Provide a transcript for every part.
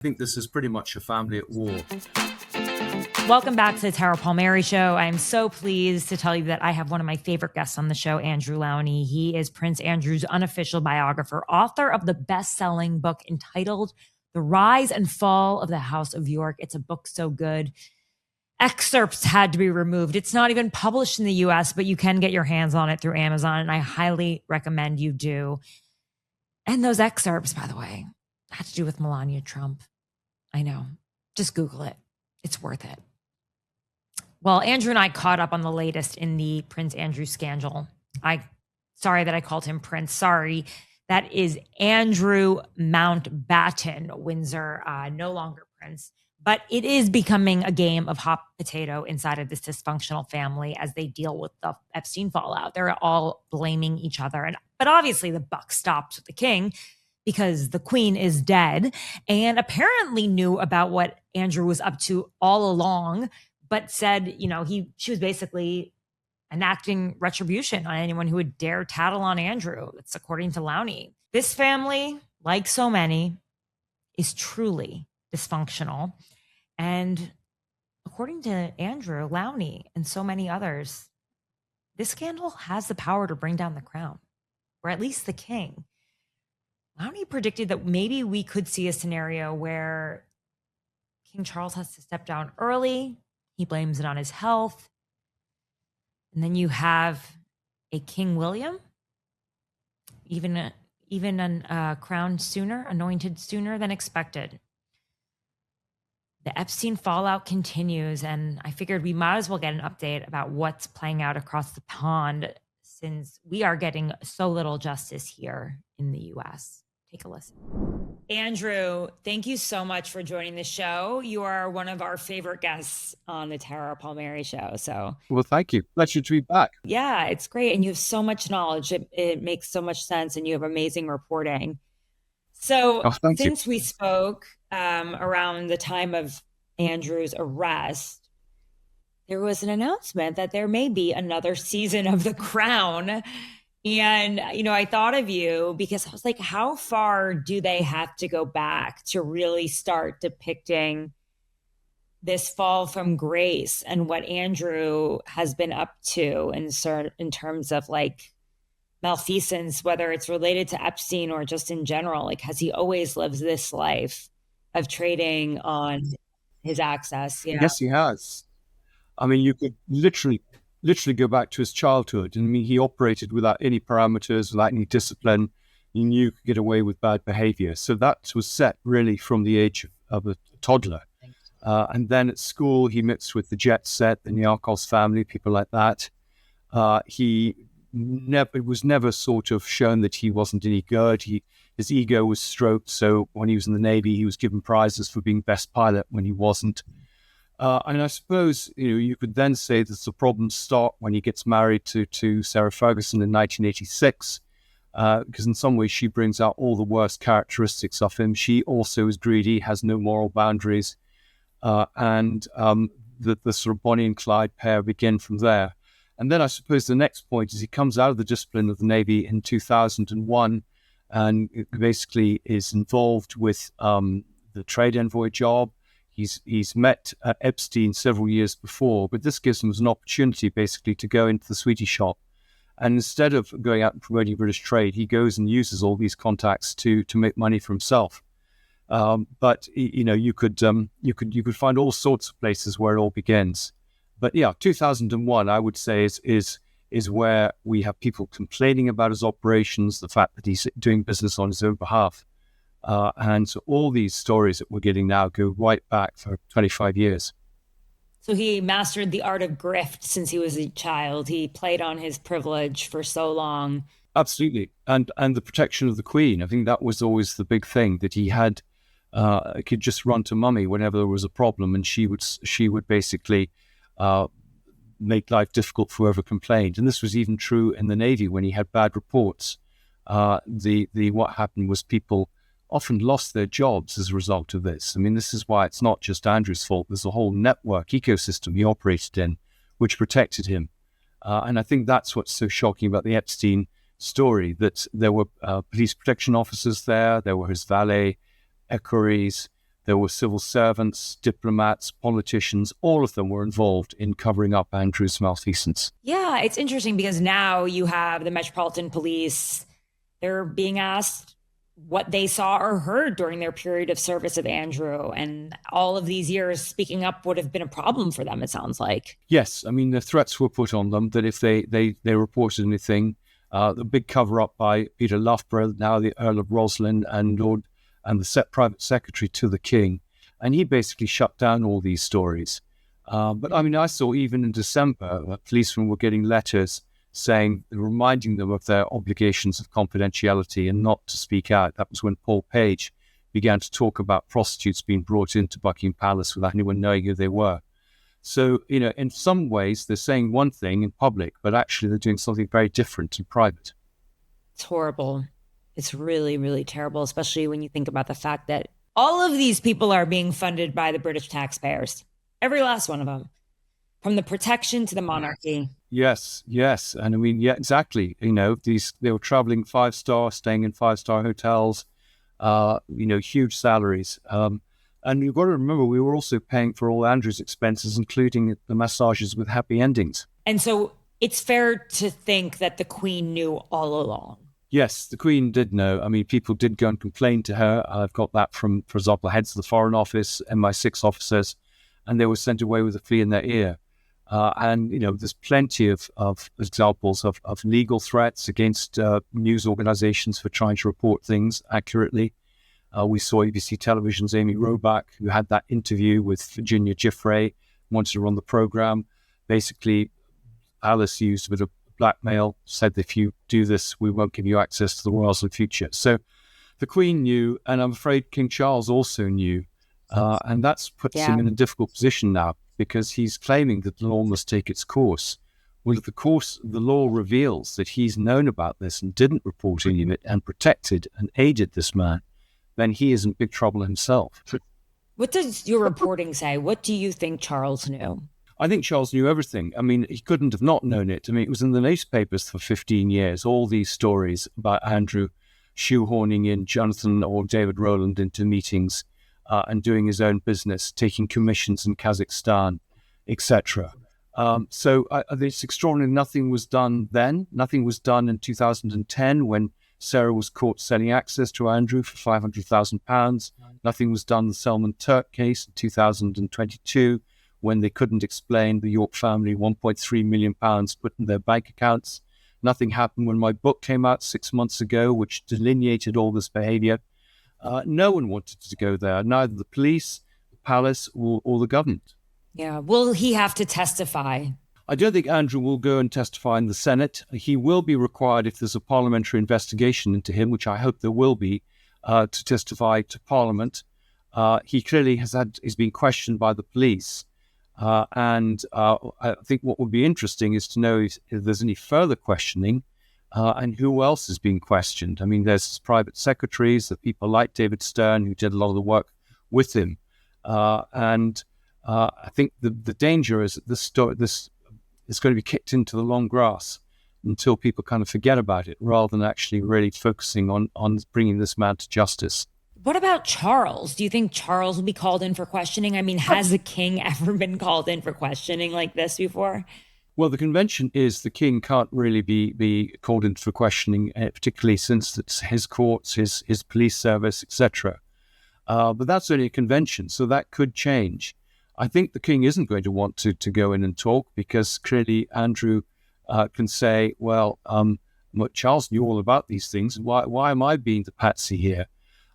I think this is pretty much a family at war. Welcome back to the Tara Palmeri Show. I'm so pleased to tell you that I have one of my favorite guests on the show, Andrew Lownie. He is Prince Andrew's unofficial biographer, author of the best-selling book entitled The Rise and Fall of the House of York. It's a book so good. Excerpts had to be removed. It's not even published in the US, but you can get your hands on it through Amazon, and I highly recommend you do. And those excerpts, by the way, had to do with Melania Trump. I know. Just Google it. It's worth it. Well, Andrew and I caught up on the latest in the Prince Andrew scandal. Sorry that I called him Prince. Sorry. That is Andrew Mountbatten-Windsor, no longer Prince. But it is becoming a game of hot potato inside of this dysfunctional family as they deal with the Epstein fallout. They're all blaming each other. But obviously the buck stops with the king, because the queen is dead and apparently knew about what Andrew was up to all along, but said, she was basically enacting retribution on anyone who would dare tattle on Andrew. It's according to Lownie. This family, like so many, is truly dysfunctional. And according to Andrew Lownie and so many others, this scandal has the power to bring down the crown, or at least the king. Lownie predicted that maybe we could see a scenario where King Charles has to step down early. He blames it on his health. And then you have a King William, even crowned sooner, anointed sooner than expected. The Epstein fallout continues, and I figured we might as well get an update about what's playing out across the pond, since we are getting so little justice here in the U.S. Take a listen. Andrew, thank you so much for joining the show. You are one of our favorite guests on the Tara Palmeri Show. Well, thank you. Pleasure to be back. Yeah, it's great. And you have so much knowledge. It makes so much sense, and you have amazing reporting. So since we spoke around the time of Andrew's arrest, there was an announcement that there may be another season of The Crown. And, I thought of you because I was like, how far do they have to go back to really start depicting this fall from grace and what Andrew has been up to in terms of like malfeasance, whether it's related to Epstein or just in general? Like, has he always lived this life of trading on his access? Yes, he has. I mean, you could literally go back to his childhood. I mean, he operated without any parameters, without any discipline. He knew he could get away with bad behavior. So that was set really from the age of a toddler. And then at school, he mixed with the jet set, the Niarchos family, people like that. It was never sort of shown that he wasn't any good. His ego was stroked. So when he was in the Navy, he was given prizes for being best pilot when he wasn't. And I suppose, you could then say that the problems start when he gets married to Sarah Ferguson in 1986, because in some ways she brings out all the worst characteristics of him. She also is greedy, has no moral boundaries, and the sort of Bonnie and Clyde pair begin from there. And then I suppose the next point is he comes out of the discipline of the Navy in 2001 and basically is involved with the trade envoy job. He's met Epstein several years before, but this gives him an opportunity basically to go into the sweetie shop. And instead of going out and promoting British trade, he goes and uses all these contacts to make money for himself. But you could find all sorts of places where it all begins. But yeah, 2001, I would say is where we have people complaining about his operations, the fact that he's doing business on his own behalf. And so all these stories that we're getting now go right back for 25 years. So he mastered the art of grift since he was a child. He played on his privilege for so long. Absolutely. And the protection of the Queen. I think that was always the big thing, that he had could just run to mummy whenever there was a problem, and she would basically make life difficult for whoever complained. And this was even true in the Navy when he had bad reports. What happened was people often lost their jobs as a result of this. I mean, this is why it's not just Andrew's fault. There's a whole network ecosystem he operated in which protected him. And I think that's what's so shocking about the Epstein story, that there were police protection officers there were his valet, equerries, There were civil servants, diplomats, politicians, all of them were involved in covering up Andrew's malfeasance. Yeah, it's interesting because now you have the Metropolitan Police. They're being asked what they saw or heard during their period of service of Andrew. And all of these years, speaking up would have been a problem for them, it sounds like. Yes, I mean, the threats were put on them that if they reported anything, the big cover-up by Peter Loughborough, now the Earl of Roslin, and the private secretary to the king. And he basically shut down all these stories. But I mean, I saw even in December, policemen were getting letters reminding them of their obligations of confidentiality and not to speak out. That was when Paul Page began to talk about prostitutes being brought into Buckingham Palace without anyone knowing who they were. So, in some ways, they're saying one thing in public, but actually they're doing something very different in private. It's horrible. It's really, really terrible, especially when you think about the fact that all of these people are being funded by the British taxpayers. Every last one of them. From the protection to the monarchy. Yes. And I mean, yeah, exactly. They were traveling 5-star, staying in 5-star hotels, huge salaries. And you've got to remember, we were also paying for all Andrew's expenses, including the massages with happy endings. And so it's fair to think that the Queen knew all along. Yes, the Queen did know. I mean, people did go and complain to her. I've got that from, for example, heads of the Foreign Office, MI6 officers, and they were sent away with a flea in their ear. And there's plenty of examples of legal threats against news organizations for trying to report things accurately. We saw ABC Television's Amy Robach, who had that interview with Virginia Giuffre, wanted to run the program. Basically, Alice used a bit of blackmail, said, if you do this, we won't give you access to the royals in the future. So the Queen knew, and I'm afraid King Charles also knew. And that's puts him in a difficult position now, because he's claiming that the law must take its course. Well, if the law reveals that he's known about this and didn't report any of it and protected and aided this man, then he is in big trouble himself. What does your reporting say? What do you think Charles knew? I think Charles knew everything. I mean, he couldn't have not known it. I mean, it was in the newspapers for 15 years, all these stories about Andrew shoehorning in Jonathan or David Rowland into meetings, and doing his own business, taking commissions in Kazakhstan, etc. So it's extraordinary. Nothing was done then. Nothing was done in 2010 when Sarah was caught selling access to Andrew for £500,000. Nothing was done in the Selman Turk case in 2022 when they couldn't explain the York family £1.3 million put in their bank accounts. Nothing happened when my book came out 6 months ago, which delineated all this behavior. No one wanted to go there, neither the police, the palace, or the government. Yeah. Will he have to testify? I don't think Andrew will go and testify in the Senate. He will be required, if there's a parliamentary investigation into him, which I hope there will be, to testify to Parliament. He clearly is being questioned by the police. And I think what would be interesting is to know if there's any further questioning. And who else is being questioned? I mean, there's his private secretaries, the people like David Stern, who did a lot of the work with him. And I think the danger is that this is going to be kicked into the long grass until people kind of forget about it, rather than actually really focusing on bringing this man to justice. What about Charles? Do you think Charles will be called in for questioning? I mean, has the king ever been called in for questioning like this before? Well, the convention is the king can't really be called in for questioning, particularly since it's his courts, his police service, etc. But that's only a convention, so that could change. I think the king isn't going to want to go in and talk, because clearly Andrew can say, well, Charles knew all about these things. Why am I being the patsy here?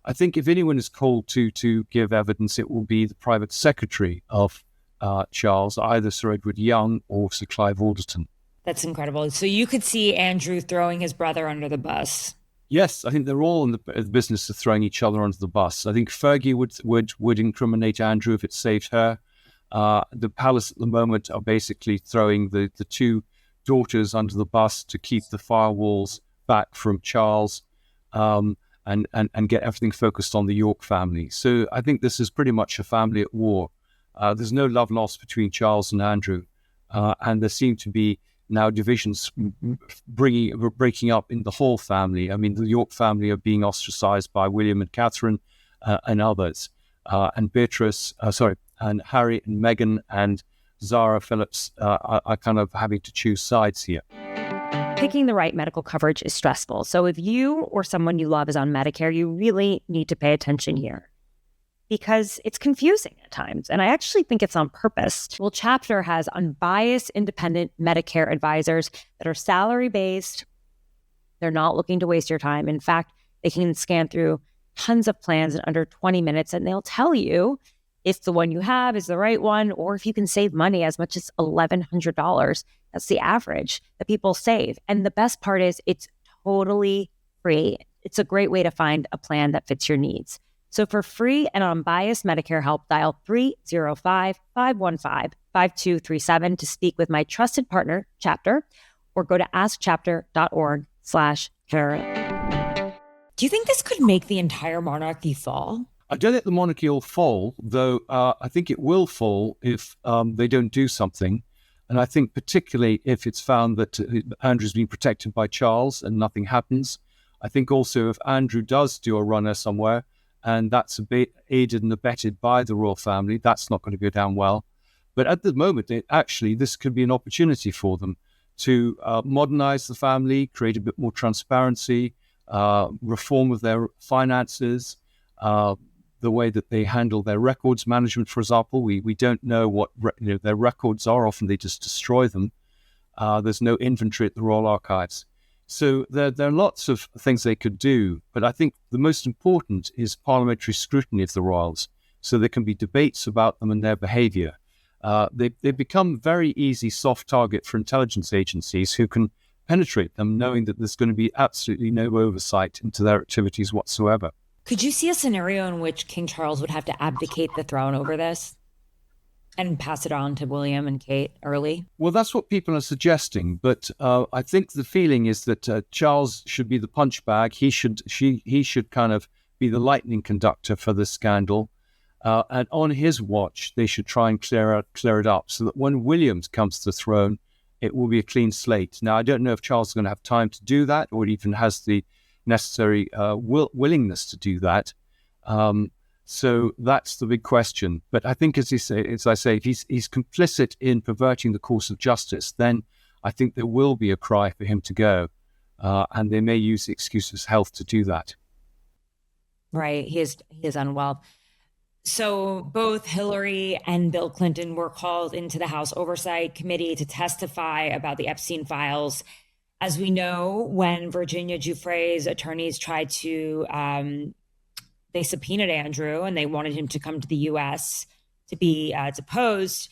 I think if anyone is called to give evidence, it will be the private secretary of Charles, either Sir Edward Young or Sir Clive Alderton. That's incredible. So you could see Andrew throwing his brother under the bus. Yes, I think they're all in the business of throwing each other under the bus. I think Fergie would incriminate Andrew if it saved her. The palace at the moment are basically throwing the two daughters under the bus to keep the firewalls back from Charles, and get everything focused on the York family. So I think this is pretty much a family at war. There's no love lost between Charles and Andrew, and there seem to be now divisions breaking up in the whole family. I mean, the York family are being ostracized by William and Catherine and others. and and Harry and Meghan and Zara Phillips are kind of having to choose sides here. Picking the right medical coverage is stressful. So if you or someone you love is on Medicare, you really need to pay attention here because it's confusing at times. And I actually think it's on purpose. Well, Chapter has unbiased, independent Medicare advisors that are salary-based. They're not looking to waste your time. In fact, they can scan through tons of plans in under 20 minutes, and they'll tell you if the one you have is the right one, or if you can save money as much as $1,100. That's the average that people save. And the best part is it's totally free. It's a great way to find a plan that fits your needs. So for free and unbiased Medicare help, dial 305-515-5237 to speak with my trusted partner, Chapter, or go to askchapter.org/Karen. Do you think this could make the entire monarchy fall? I don't think the monarchy will fall, though I think it will fall if they don't do something. And I think particularly if it's found that Andrew's been protected by Charles and nothing happens. I think also if Andrew does do a runner somewhere and that's aided and abetted by the royal family, that's not going to go down well. But at the moment, this could be an opportunity for them to modernize the family, create a bit more transparency, reform of their finances, the way that they handle their records management, for example. We don't know what their records are. Often they just destroy them. There's no inventory at the Royal Archives. So there are lots of things they could do. But I think the most important is parliamentary scrutiny of the royals. So there can be debates about them and their behavior. They've become very easy soft target for intelligence agencies who can penetrate them, knowing that there's going to be absolutely no oversight into their activities whatsoever. Could you see a scenario in which King Charles would have to abdicate the throne over this and pass it on to William and Kate early? Well, that's what people are suggesting. But I think the feeling is that Charles should be the punch bag. He should kind of be the lightning conductor for this scandal. And on his watch, they should try and clear it up so that when William comes to the throne, it will be a clean slate. Now, I don't know if Charles is going to have time to do that or even has the necessary willingness to do that. So that's the big question. But I think, as I say, if he's complicit in perverting the course of justice, then I think there will be a cry for him to go. And they may use the excuse of health to do that. Right. He is unwell. So both Hillary and Bill Clinton were called into the House Oversight Committee to testify about the Epstein files. As we know, when Virginia Giuffre's attorneys tried to, they subpoenaed Andrew and they wanted him to come to the U.S. to be deposed,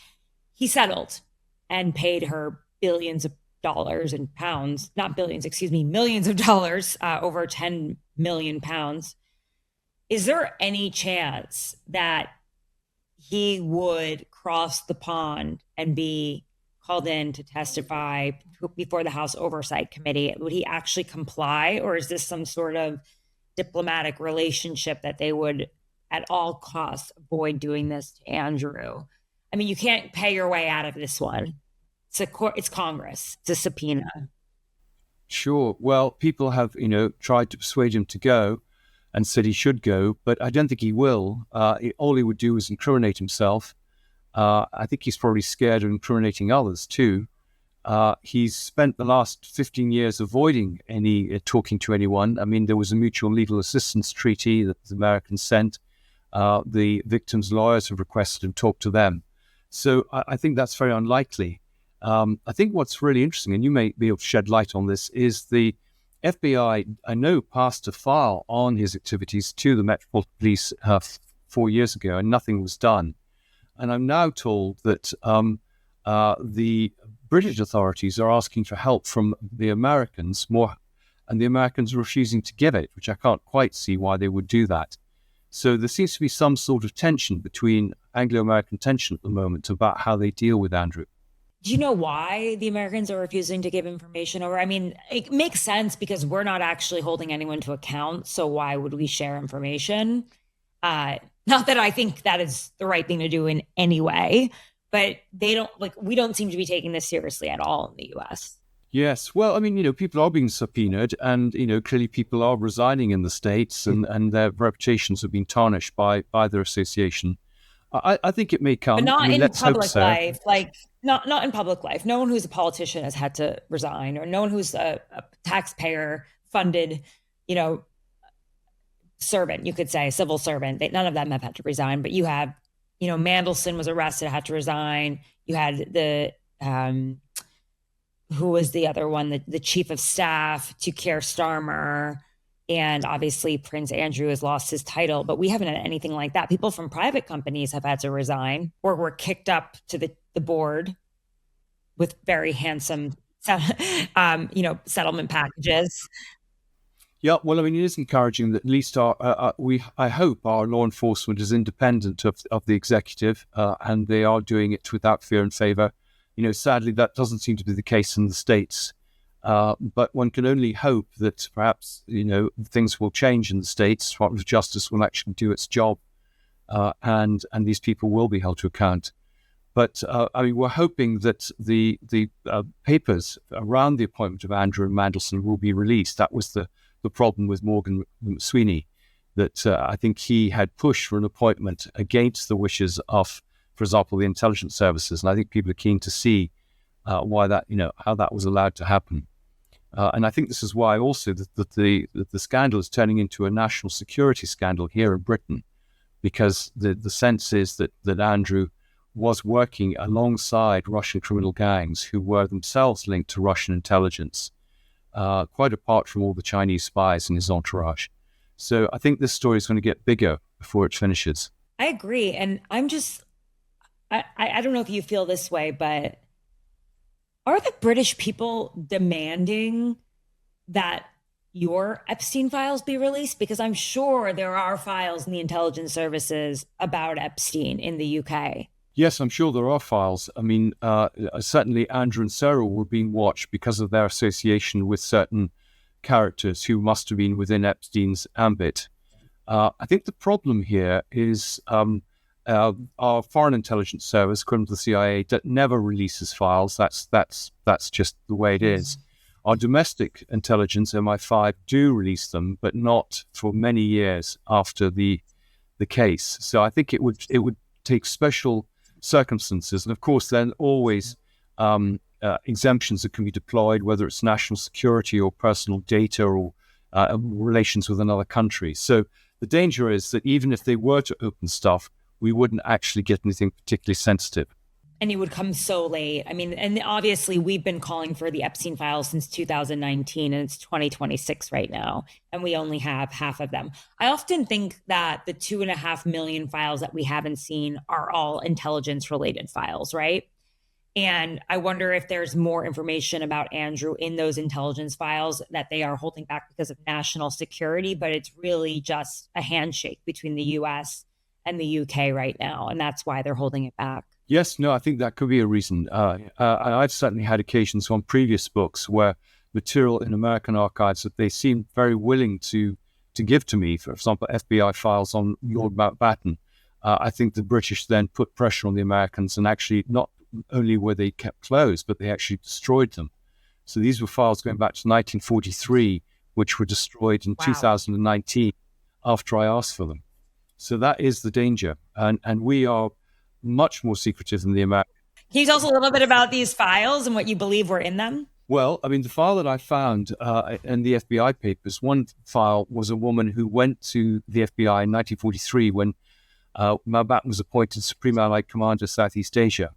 he settled and paid her billions of dollars and pounds, not billions, millions of dollars, over 10 million pounds. Is there any chance that he would cross the pond and be called in to testify before the House Oversight Committee? Would he actually comply, or is this some sort of diplomatic relationship that they would at all costs avoid doing this to Andrew? I mean, you can't pay your way out of this one. It's Congress. It's a subpoena. Sure. Well, people have, tried to persuade him to go and said he should go, but I don't think he will. All he would do is incriminate himself. I think he's probably scared of incriminating others too. He's spent the last 15 years avoiding any talking to anyone. I mean, there was a mutual legal assistance treaty that the Americans sent. The victims' lawyers have requested him talk to them. So I think that's very unlikely. I think what's really interesting, and you may be able to shed light on this, is the FBI, I know, passed a file on his activities to the Metropolitan Police 4 years ago, and nothing was done. And I'm now told that the British authorities are asking for help from the Americans more, and the Americans are refusing to give it, which I can't quite see why they would do that. So there seems to be some sort of tension between Anglo-American tension at the moment about how they deal with Andrew. Do you know why the Americans are refusing to give information over? I mean, it makes sense because we're not actually holding anyone to account. So why would we share information? Not that I think that is the right thing to do in any way, but we don't seem to be taking this seriously at all in the US. Yes. Well, I mean, people are being subpoenaed and, clearly people are resigning in the States and their reputations have been tarnished by their association. I think it may come. But not in Let's hope public so. life. Like not in public life. No one who's a politician has had to resign, or no one who's a taxpayer funded, servant, you could say, civil servant. None of them have had to resign, but you have, Mandelson was arrested, had to resign. You had the who was the other one? The chief of staff to Keir Starmer. And obviously Prince Andrew has lost his title, but we haven't had anything like that. People from private companies have had to resign or were kicked up to the board with very handsome, settlement packages. Yeah, well, I mean, it is encouraging that at least I hope our law enforcement is independent of the executive, and they are doing it without fear and favor. Sadly, that doesn't seem to be the case in the States. But one can only hope that perhaps, things will change in the States. Department of Justice will actually do its job, and these people will be held to account. But we're hoping that the papers around the appointment of Andrew and Mandelson will be released. That was the problem with Morgan Sweeney, that I think he had pushed for an appointment against the wishes of, for example, the intelligence services. And I think people are keen to see why that, how that was allowed to happen. And I think this is why also that the scandal is turning into a national security scandal here in Britain, because the sense is that Andrew was working alongside Russian criminal gangs who were themselves linked to Russian intelligence, quite apart from all the Chinese spies in his entourage. So I think this story is going to get bigger before it finishes. I agree. And I don't know if you feel this way, but are the British people demanding that your Epstein files be released? Because I'm sure there are files in the intelligence services about Epstein in the UK. Yes, I'm sure there are files. I mean, certainly Andrew and Sarah were being watched because of their association with certain characters who must have been within Epstein's ambit. I think the problem here is our foreign intelligence service, according to the CIA, that never releases files. That's just the way it is. Our domestic intelligence, MI5, do release them, but not for many years after the case. So I think it would take special circumstances, and of course, then always exemptions that can be deployed, whether it's national security or personal data or relations with another country. So the danger is that even if they were to open stuff, we wouldn't actually get anything particularly sensitive. And it would come so late. I mean, and obviously we've been calling for the Epstein files since 2019, and it's 2026 right now, and we only have half of them. I often think that the 2.5 million files that we haven't seen are all intelligence-related files, right? And I wonder if there's more information about Andrew in those intelligence files that they are holding back because of national security, but it's really just a handshake between the US and the UK right now, and that's why they're holding it back. Yes, no, I think that could be a reason. I've certainly had occasions on previous books where material in American archives that they seemed very willing to give to me, for example, FBI files on Lord Mountbatten. I think the British then put pressure on the Americans, and actually not only were they kept closed, but they actually destroyed them. So these were files going back to 1943, which were destroyed in 2019 after I asked for them. So that is the danger. And we are much more secretive than the Americans. Can you tell us a little bit about these files and what you believe were in them? Well, I mean, the file that I found in the FBI papers, one file was a woman who went to the FBI in 1943 when Mountbatten was appointed Supreme Allied Commander Southeast Asia,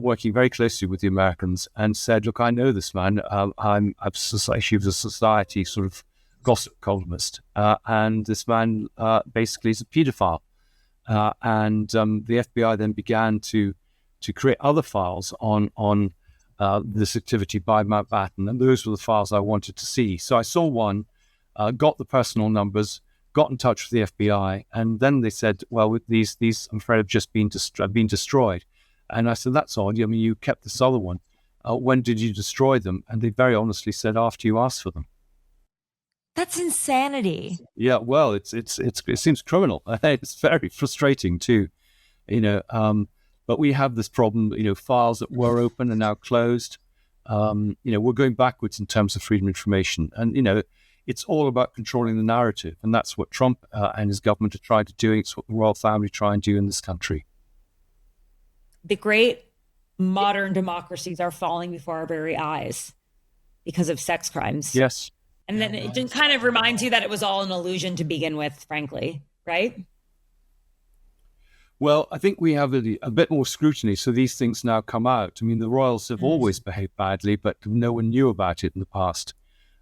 working very closely with the Americans, and said, look, I know this man. She was a society sort of gossip columnist, and this man basically is a pedophile. And the FBI then began to create other files on this activity by Mountbatten, and those were the files I wanted to see. So I saw one, got the personal numbers, got in touch with the FBI, and then they said, well, these I'm afraid have just been destroyed. And I said, that's odd. I mean, you kept this other one. When did you destroy them? And they very honestly said, after you asked for them. That's insanity. Yeah, well, it seems criminal. It's very frustrating too, But we have this problem. Files that were open are now closed. We're going backwards in terms of freedom of information. And, it's all about controlling the narrative. And that's what Trump and his government are trying to do. It's what the royal family try and do in this country. The great modern democracies are falling before our very eyes because of sex crimes. Yes. And then it just kind of reminds you that it was all an illusion to begin with, frankly, right? Well, I think we have a bit more scrutiny, so these things now come out. I mean, the royals have always behaved badly, but no one knew about it in the past.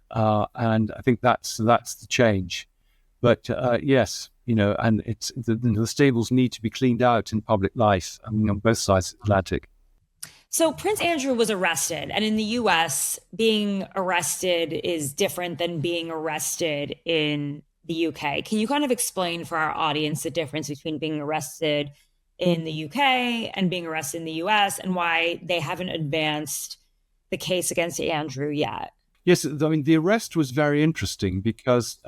And I think that's the change. But yes, and it's the stables need to be cleaned out in public life. I mean, on both sides of the Atlantic. So Prince Andrew was arrested, and in the US, being arrested is different than being arrested in the UK. Can you kind of explain for our audience the difference between being arrested in the UK and being arrested in the US, and why they haven't advanced the case against Andrew yet? Yes, I mean, the arrest was very interesting because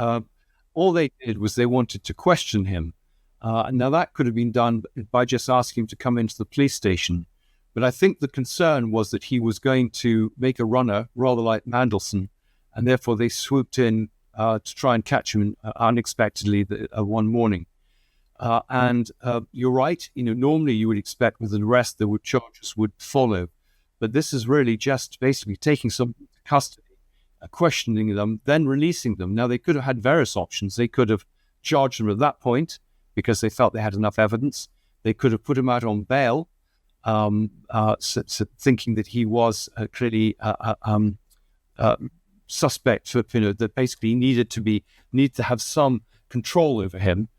all they did was they wanted to question him. Now, that could have been done by just asking him to come into the police station. But I think the concern was that he was going to make a runner, rather like Mandelson, and therefore they swooped in to try and catch him unexpectedly one morning. And you're right, normally you would expect with an arrest charges would follow. But this is really just basically taking some custody, questioning them, then releasing them. Now, they could have had various options. They could have charged them at that point because they felt they had enough evidence. They could have put him out on bail, thinking that he was clearly suspect for, that basically needed to have some control over him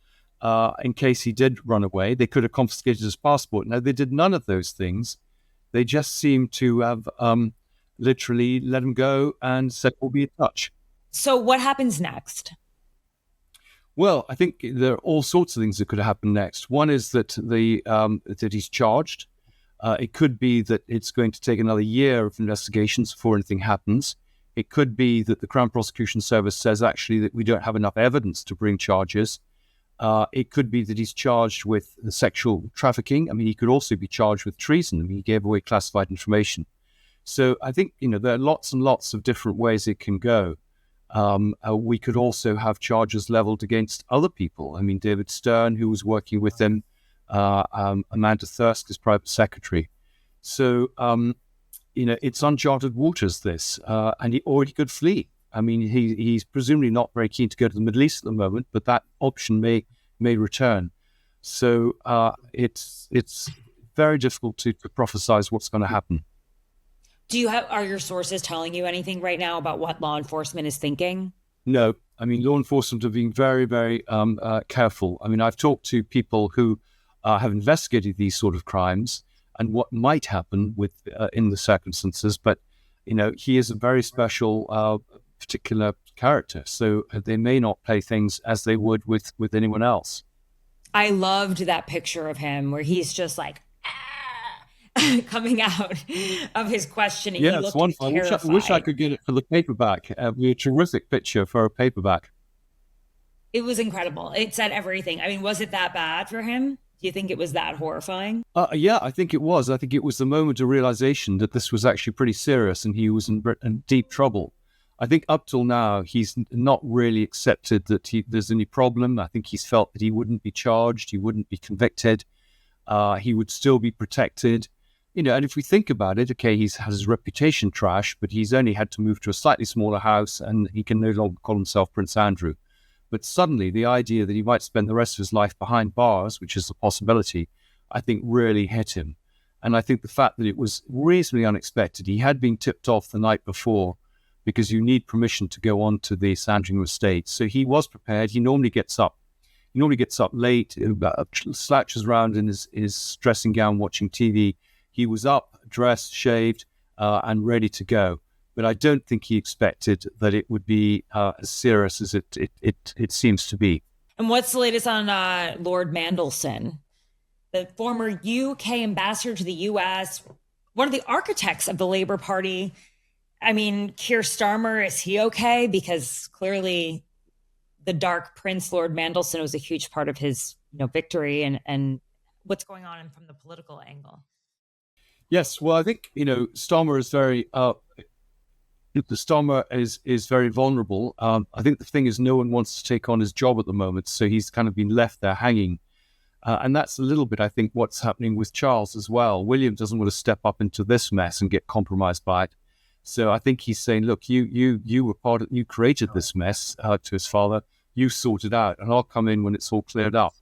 in case he did run away. They could have confiscated his passport. Now, they did none of those things. They just seemed to have literally let him go and said, we'll be in touch. So what happens next? Well, I think there are all sorts of things that could happen next. One is that that he's charged. It could be that it's going to take another year of investigations before anything happens. It could be that the Crown Prosecution Service says actually that we don't have enough evidence to bring charges. It could be that he's charged with sexual trafficking. I mean, he could also be charged with treason. I mean, he gave away classified information. So I think, there are lots and lots of different ways it can go. We could also have charges leveled against other people. I mean, David Stern, who was working with him, Amanda Thirsk, his private secretary. So, it's uncharted waters, this, and he could flee. I mean, he's presumably not very keen to go to the Middle East at the moment, but that option may return. So it's very difficult to prophesize what's going to happen. Are your sources telling you anything right now about what law enforcement is thinking? No, I mean, law enforcement are being very, very careful. I mean, I've talked to people who have investigated these sort of crimes and what might happen in the circumstances, but he is a very special, particular character, so they may not play things as they would with anyone else. I loved that picture of him where he's just like coming out of his questioning. Yeah, it's wonderful. I wish I could get it for the paperback. It'd be a terrific picture for a paperback. It was incredible. It said everything. I mean, was it that bad for him? Do you think it was that horrifying? Yeah, I think it was. I think it was the moment of realization that this was actually pretty serious and he was in deep trouble. I think up till now, he's not really accepted that there's any problem. I think he's felt that he wouldn't be charged, he wouldn't be convicted, he would still be protected. And if we think about it, okay, he's had his reputation trashed, but he's only had to move to a slightly smaller house and he can no longer call himself Prince Andrew. But suddenly the idea that he might spend the rest of his life behind bars, which is a possibility, I think really hit him. And I think the fact that it was reasonably unexpected, he had been tipped off the night before because you need permission to go on to the Sandringham estate. So he was prepared. He normally gets up late, slouches around in his dressing gown watching TV. He was up, dressed, shaved, and ready to go. But I don't think he expected that it would be as serious as it seems to be. And what's the latest on Lord Mandelson, the former UK ambassador to the US, one of the architects of the Labour Party? I mean, Keir Starmer, is he okay? Because clearly the Dark Prince, Lord Mandelson, was a huge part of his victory. And what's going on from the political angle? Yes, well, I think, Starmer is very very vulnerable. I think the thing is, no one wants to take on his job at the moment, so he's kind of been left there hanging. And that's a little bit, I think, what's happening with Charles as well. William doesn't want to step up into this mess and get compromised by it. So I think he's saying, look, you were you created this mess, to his father. You sort it out, and I'll come in when it's all cleared up.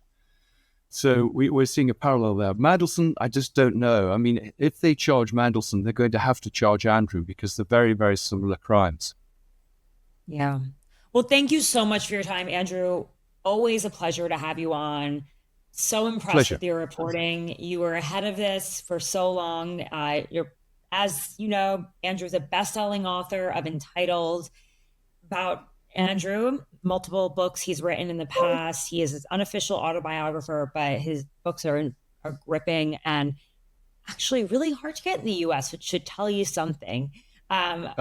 So we're seeing a parallel there. Mandelson, I just don't know. I mean, if they charge Mandelson, they're going to have to charge Andrew because they're very, very similar crimes. Yeah. Well, thank you so much for your time, Andrew. Always a pleasure to have you on. So impressed with your reporting. You were ahead of this for so long. As you know, Andrew's a best-selling author of Entitled, about Andrew, multiple books he's written in the past. He is his unofficial autobiographer, but his books are gripping and actually really hard to get in the US, which should tell you something. But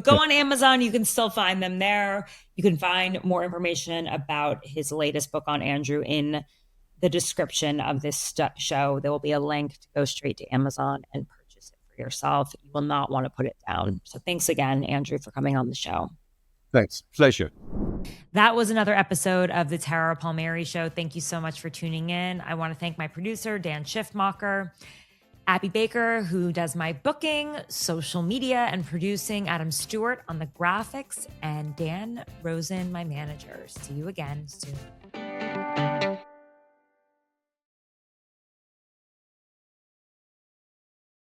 go on Amazon. You can still find them there. You can find more information about his latest book on Andrew in the description of this show. There will be a link to go straight to Amazon and purchase it for yourself. You will not want to put it down. So thanks again, Andrew, for coming on the show. Thanks. Pleasure. That was another episode of the Tara Palmeri Show. Thank you so much for tuning in. I want to thank my producer, Dan Schiffmacher, Abby Baker, who does my booking, social media, and producing, Adam Stewart on the graphics, and Dan Rosen, my manager. See you again soon.